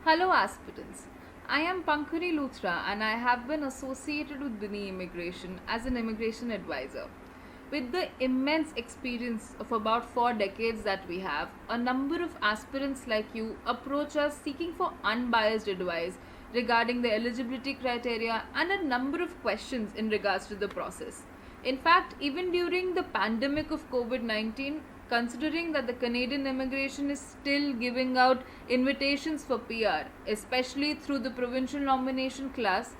Hello, aspirants. I am Pankari Luthra and I have been associated with Bini Immigration as an immigration advisor. With the immense experience of about 4 decades that we have, a number of aspirants like you approach us seeking for unbiased advice regarding the eligibility criteria and a number of questions in regards to the process. In fact, even during the pandemic of COVID 19, considering that the Canadian immigration is still giving out invitations for PR, especially through the provincial nomination class,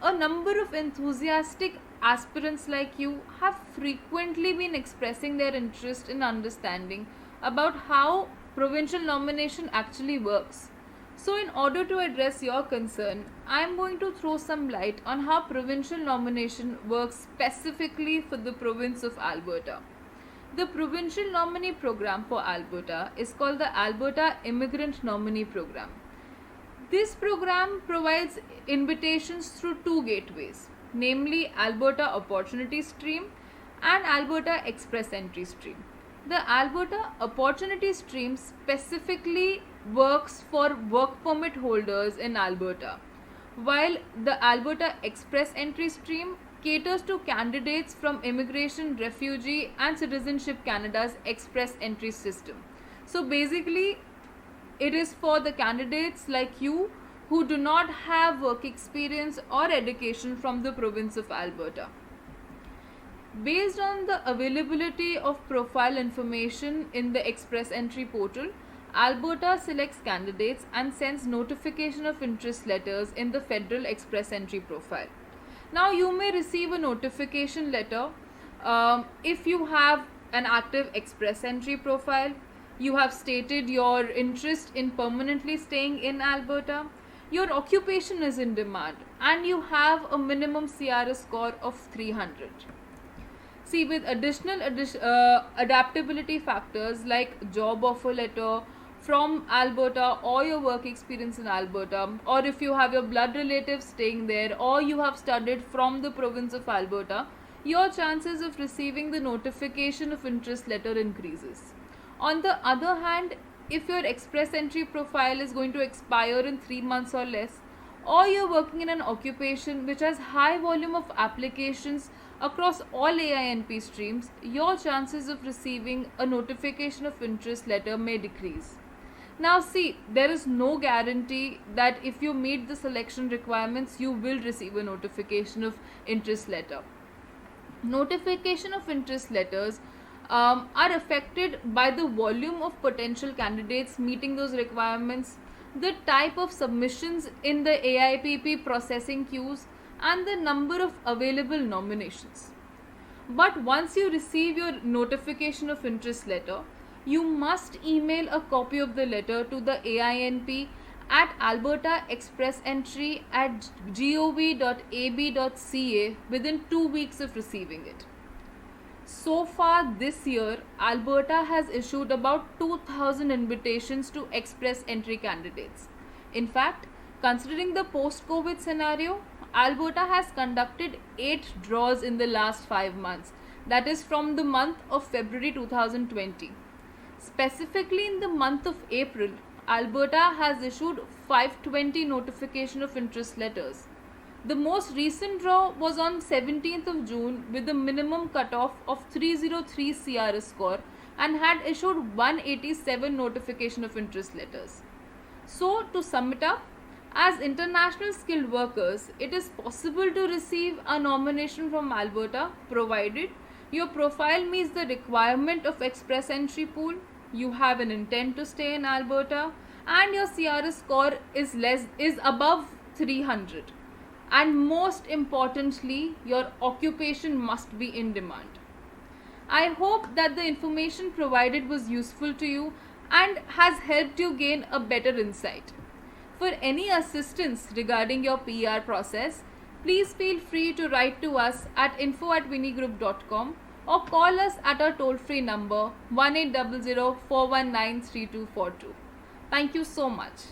a number of enthusiastic aspirants like you have frequently been expressing their interest in understanding about how provincial nomination actually works. So, in order to address your concern, I am going to throw some light on how provincial nomination works specifically for the province of Alberta. The provincial nominee program for Alberta is called the Alberta Immigrant Nominee Program. This program provides invitations through two gateways, namely Alberta Opportunity Stream and Alberta Express Entry Stream. The Alberta Opportunity Stream specifically works for work permit holders in Alberta, while the Alberta Express Entry Stream caters to candidates from Immigration, Refugee and Citizenship Canada's Express Entry system. So basically, it is for the candidates like you who do not have work experience or education from the province of Alberta. Based on the availability of profile information in the Express Entry portal, Alberta selects candidates and sends notification of interest letters in the Federal Express Entry profile. Now, you may receive a notification letter if you have an active Express Entry profile, you have stated your interest in permanently staying in Alberta, your occupation is in demand, and you have a minimum CRS score of 300. See, with additional adaptability factors like job offer letter from Alberta or your work experience in Alberta, or if you have your blood relatives staying there or you have studied from the province of Alberta, your chances of receiving the notification of interest letter increases. On the other hand, if your Express Entry profile is going to expire in 3 months or less, or you're working in an occupation which has high volume of applications across all AINP streams, your chances of receiving a notification of interest letter may decrease. Now see, there is no guarantee that if you meet the selection requirements, you will receive a notification of interest letter. Notification of interest letters are affected by the volume of potential candidates meeting those requirements, the type of submissions in the AIPP processing queues, and the number of available nominations. But once you receive your notification of interest letter, you must email a copy of the letter to the AINP at albertaexpressentry@gov.ab.ca within 2 weeks of receiving it. So far this year, Alberta has issued about 2,000 invitations to Express Entry candidates. In fact, considering the post-COVID scenario, Alberta has conducted 8 draws in the last 5 months, that is from the month of February 2020. Specifically in the month of April, Alberta has issued 520 notification of interest letters. The most recent draw was on 17th of June with a minimum cutoff of 303 CRS score and had issued 187 notification of interest letters. So, to sum it up, as international skilled workers, it is possible to receive a nomination from Alberta provided your profile meets the requirement of Express Entry pool, you have an intent to stay in Alberta, and your CRS score is above 300. And most importantly, your occupation must be in demand. I hope that the information provided was useful to you and has helped you gain a better insight. For any assistance regarding your PR process, please feel free to write to us at info@winigroup.com or call us at our toll-free number 1800 419 3242. Thank you so much.